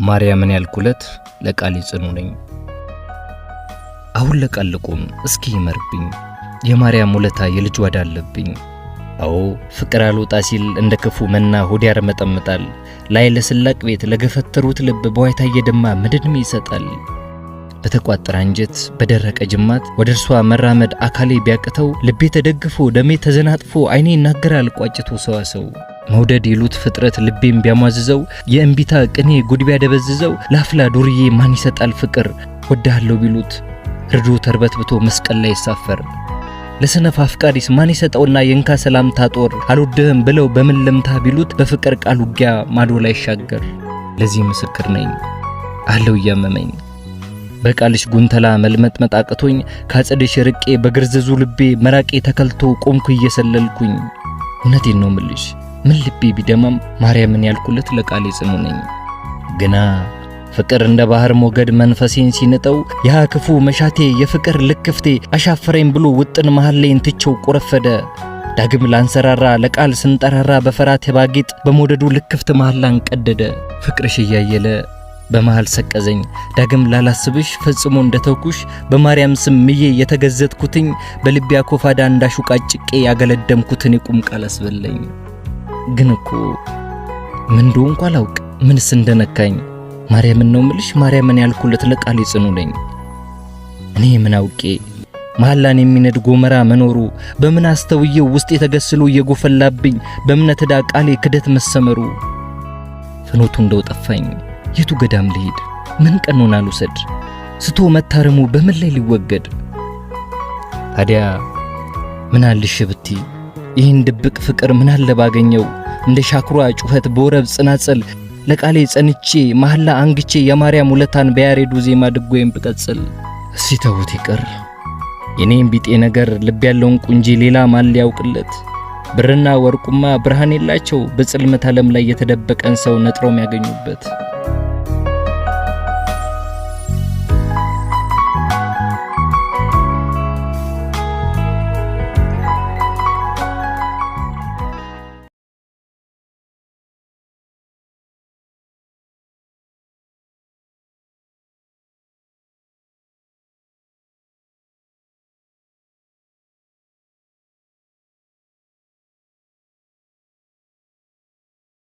ማርያምን ያልኩለት ለቃል ጽኑ ነኝ። አሁን ለቃልቁም እስኪ ይመርብኝ የማርያም ውለታ የልጅ ወዳ አለብኝ። አዎ ፍቅር አልወጣ ሲል እንደ ክፉ መና ሆድ ያርመጠምጣል። ላይ ለስላቅ ቤት ለገፈተሩት ልብ በዋይታ እየደማ ምድንም ይሰጣል። በተቋጠረ አንጀት በደረቀ ጅማት ወደርሷ መራመድ አካሌ ቢያቅተው ልቤ ተደግፎ ደሜ ተዘናጥፎ አይኔ ይናገራል ቋጭቶ ሰዋሰው። መውደድ ይሉት ፍጥረት ልቤም ቢያሟዝዘው የእንቢታ ቅኔ ጉድ ቢያደበዝዘው ላፍላ ዱርዬ ማን ይሰጣል ፍቅር ወዳለው ቢሉት ርዶ ተርበትብቶ መስቀል ላይ ይሳፈር። ለሰነፍ አፍቃሪስ ማን ይሰጠውና የንካ ሰላምታ ጦር አልወደህም ብለው በምን ለምታ ቢሉት በፍቅር ቃል ውጊያ ማዶ ላይ ሻገር። ለዚህ ምስክር ነኝ አለው ያመመኝ በቃልሽ ጉንተላ መልመጥመጥ አቅቶኝ ካጸደሽ ርቄ በግርዘዙ ልቤ መራቄ ተከልቶ ቆምኩ እየሰለልኩኝ። እውነቴን ነው ምልሽ ምን ልቤ ቢደማም ማርያምን ያልኩለት ለቃል ጽኑ ነኝ። ግና ፍቅር እንደ ባህር ሞገድ መንፈሴን ሲነጠው ያ ክፉ መሻቴ የፍቅር ልክፍቴ አሻፈረኝ ብሎ ውጥን መሐሌን ትቸው ቆረፈደ። ዳግም ላንሰራራ ለቃል ስንጠራራ በፈራት ባጌጥ በሞደዱ ልክፍት መሐላን ቀደደ። ፍቅርሽ እያየለ በመሃል ሰቀዘኝ ዳግም ላላስብሽ ፈጽሞ እንደተኩሽ በማርያም ስም ምዬ የተገዘትኩትኝ በልቤ አኮፋዳ እንዳሹቃጭቄ ያገለደምኩትን የቁም ቃል አስበለኝ። ግን እኮ ምን እንደሆንኩ አላውቅ ምንስ እንደነካኝ ማርያምን ነው ምልሽ ማርያምን ያልኩለት ለቃል ጽኑ ነኝ። እኔ ምን አውቄ መሐላን የሚነድ ጎመራ መኖሩ በምን አስተውየው ውስጥ የተገስሎ እየጎፈላብኝ በእምነት ዳ ቃሌ ክደት መሰመሩ። ፍኖቱ እንደው ጠፋኝ የቱ ገዳም ልሄድ ምን ቀኖና ልውሰድ ስቶ መታረሙ በምን ላይ ሊወገድ። ታዲያ ምን አልሽ ብቲ ይህን ድብቅ ፍቅር ምን አለ ባገኘው እንደ ሻክሯ ጩኸት በወረብ ጽናጽል ለቃሌ ጸንቼ መሐላ አንግቼ የማርያም ውለታን በያሬዱ ዜማ ድጎዬን ብቀጽል። እስቲ ተውት ይቅር የኔም ቢጤ ነገር ልብ ያለውን ቁንጂ ሌላ ማን ሊያውቅለት። ብርና ወርቁማ ብርሃን የላቸው በጽልመት ዓለም ላይ የተደበቀን ሰው ነጥሮም ያገኙበት።